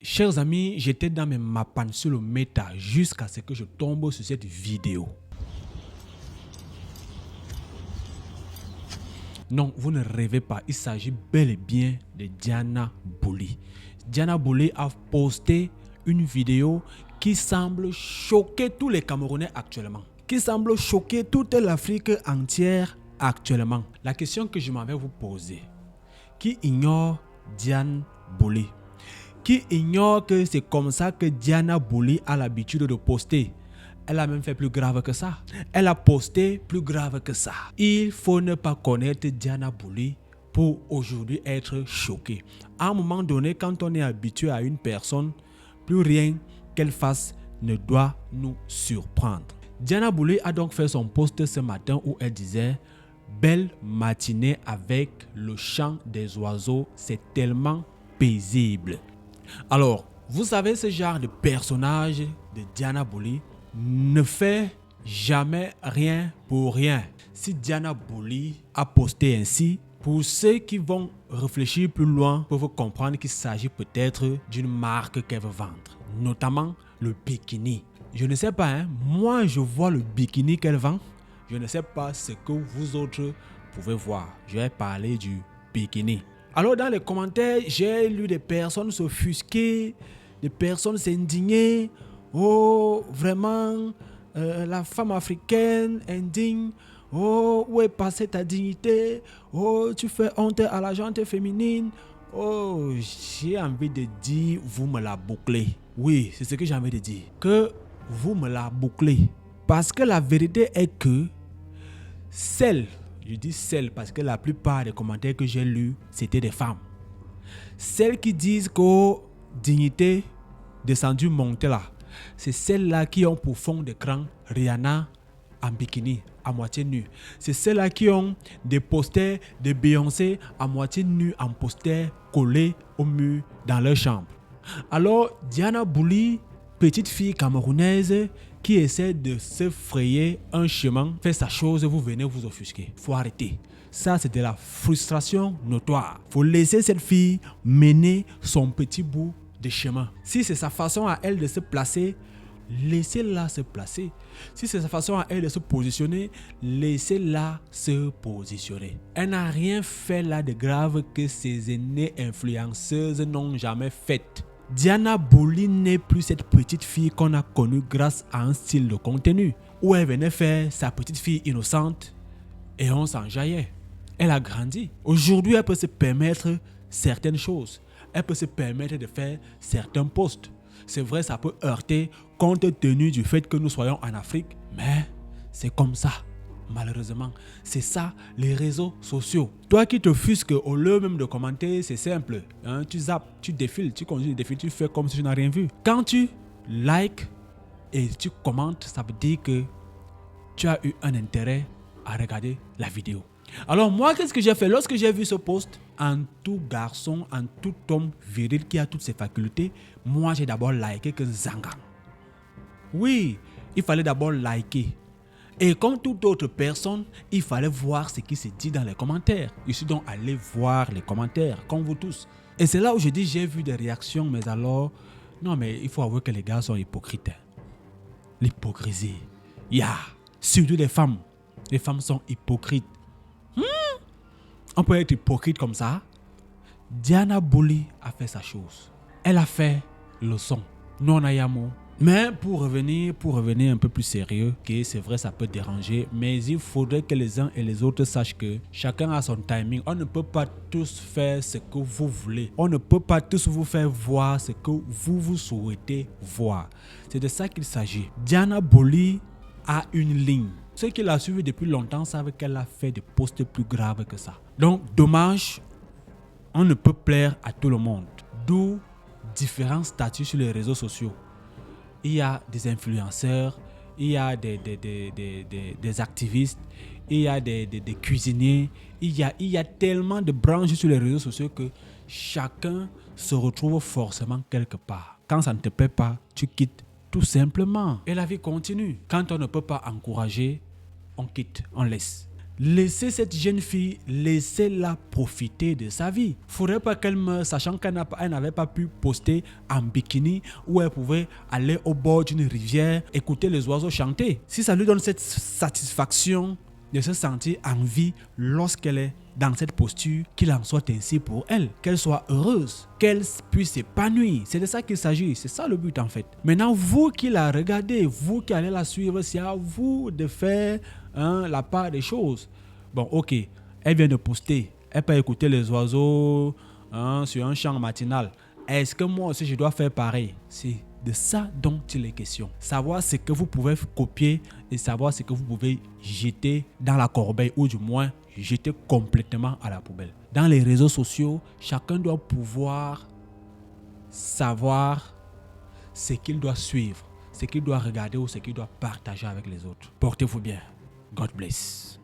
Chers amis, j'étais dans mes mappans sur le méta jusqu'à ce que je tombe sur cette vidéo. Non, vous ne rêvez pas, il s'agit bel et bien de Diana Bouli. Diana Bouli a posté une vidéo qui semble choquer tous les Camerounais actuellement, qui semble choquer toute l'Afrique entière actuellement. La question que je m'en vais vous poser, qui ignore Diana Bouli? Qui ignore que c'est comme ça que Diana Bouli a l'habitude de poster? Elle a même fait plus grave que ça. Elle a posté plus grave que ça. Il faut ne pas connaître Diana Bouli pour aujourd'hui être choqué. À un moment donné, quand on est habitué à une personne, plus rien qu'elle fasse ne doit nous surprendre. Diana Bouli a donc fait son post ce matin où elle disait « Belle matinée avec le chant des oiseaux, c'est tellement paisible ». Alors, vous savez, ce genre de personnage de Diana Bouli ne fait jamais rien pour rien. Si Diana Bouli a posté ainsi, pour ceux qui vont réfléchir plus loin, peuvent comprendre qu'il s'agit peut-être d'une marque qu'elle veut vendre, notamment le bikini. Je ne sais pas, moi je vois le bikini qu'elle vend, je ne sais pas ce que vous autres pouvez voir. Je vais parler du bikini. Alors dans les commentaires, j'ai lu des personnes s'offusquer, des personnes s'indigner. Oh, vraiment, la femme africaine indigne. Oh, où est passée ta dignité? Oh, tu fais honte à la gente féminine. Oh, j'ai envie de dire, vous me la bouclez. Oui, c'est ce que j'ai envie de dire. Que vous me la bouclez. Parce que la vérité est que je dis celles parce que la plupart des commentaires que j'ai lus, c'était des femmes. Celles qui disent que dignité descendue montée là, c'est celles-là qui ont pour fond d'écran Rihanna en bikini, à moitié nue. C'est celles-là qui ont des posters de Beyoncé à moitié nue en poster collés au mur dans leur chambre. Alors, Diana Bouli, petite fille camerounaise qui essaie de se frayer un chemin, fait sa chose, vous venez vous offusquer. Faut arrêter. Ça, c'est de la frustration notoire. Faut laisser cette fille mener son petit bout de chemin. Si c'est sa façon à elle de se placer, laissez-la se placer. Si c'est sa façon à elle de se positionner, laissez-la se positionner. Elle n'a rien fait là de grave que ses aînées influenceuses n'ont jamais fait. Diana Bouli n'est plus cette petite fille qu'on a connue grâce à un style de contenu où elle venait faire sa petite fille innocente et on s'enjaillait. Elle a grandi. Aujourd'hui, elle peut se permettre certaines choses. Elle peut se permettre de faire certains posts. C'est vrai, ça peut heurter compte tenu du fait que nous soyons en Afrique, mais c'est comme ça. Malheureusement, c'est ça les réseaux sociaux. Toi qui te offusques au lieu même de commenter, c'est simple. Tu zappes, tu défiles, tu continues de défiler, tu fais comme si tu n'as rien vu. Quand tu likes et tu commentes, ça veut dire que tu as eu un intérêt à regarder la vidéo. Alors moi, qu'est-ce que j'ai fait lorsque j'ai vu ce post? En tout garçon, en tout homme viril qui a toutes ses facultés, moi j'ai d'abord liké que Zangang. Oui, il fallait d'abord liker. Et comme toute autre personne, il fallait voir ce qui se dit dans les commentaires. Je suis donc allé voir les commentaires, comme vous tous. Et c'est là où je dis, j'ai vu des réactions, mais alors... Non, mais il faut avouer que les gars sont hypocrites. L'hypocrisie. Surtout les femmes. Les femmes sont hypocrites. On peut être hypocrite comme ça. Diana Bouli a fait sa chose. Elle a fait le son. Non ayamo. Mais pour revenir un peu plus sérieux, que c'est vrai ça peut déranger, mais il faudrait que les uns et les autres sachent que chacun a son timing. On ne peut pas tous faire ce que vous voulez. On ne peut pas tous vous faire voir ce que vous souhaitez voir. C'est de ça qu'il s'agit. Diana Bouli a une ligne. Ceux qui la suivent depuis longtemps savent qu'elle a fait des posts plus graves que ça. Donc, dommage, on ne peut plaire à tout le monde. D'où différents statuts sur les réseaux sociaux. Il y a des influenceurs, il y a des activistes, il y a des cuisiniers, il y a tellement de branches sur les réseaux sociaux que chacun se retrouve forcément quelque part. Quand ça ne te plaît pas, tu quittes tout simplement. Et la vie continue. Quand on ne peut pas encourager, on quitte, on laisse. Laissez cette jeune fille, laissez-la profiter de sa vie. Il ne faudrait pas qu'elle meure sachant qu'elle n'avait pas pu poster en bikini où elle pouvait aller au bord d'une rivière, écouter les oiseaux chanter. Si ça lui donne cette satisfaction de se sentir en vie lorsqu'elle est dans cette posture, qu'il en soit ainsi pour elle, qu'elle soit heureuse, qu'elle puisse s'épanouir. C'est de ça qu'il s'agit, c'est ça le but en fait. Maintenant, vous qui la regardez, vous qui allez la suivre, c'est à vous de faire la part des choses. Bon, ok, elle vient de poster, elle peut écouter les oiseaux sur un champ matinal. Est-ce que moi aussi je dois faire pareil? C'est de ça dont il est question. Savoir ce que vous pouvez copier et savoir ce que vous pouvez jeter dans la corbeille ou du moins jeter complètement à la poubelle. Dans les réseaux sociaux, chacun doit pouvoir savoir ce qu'il doit suivre, ce qu'il doit regarder ou ce qu'il doit partager avec les autres. Portez-vous bien. God bless.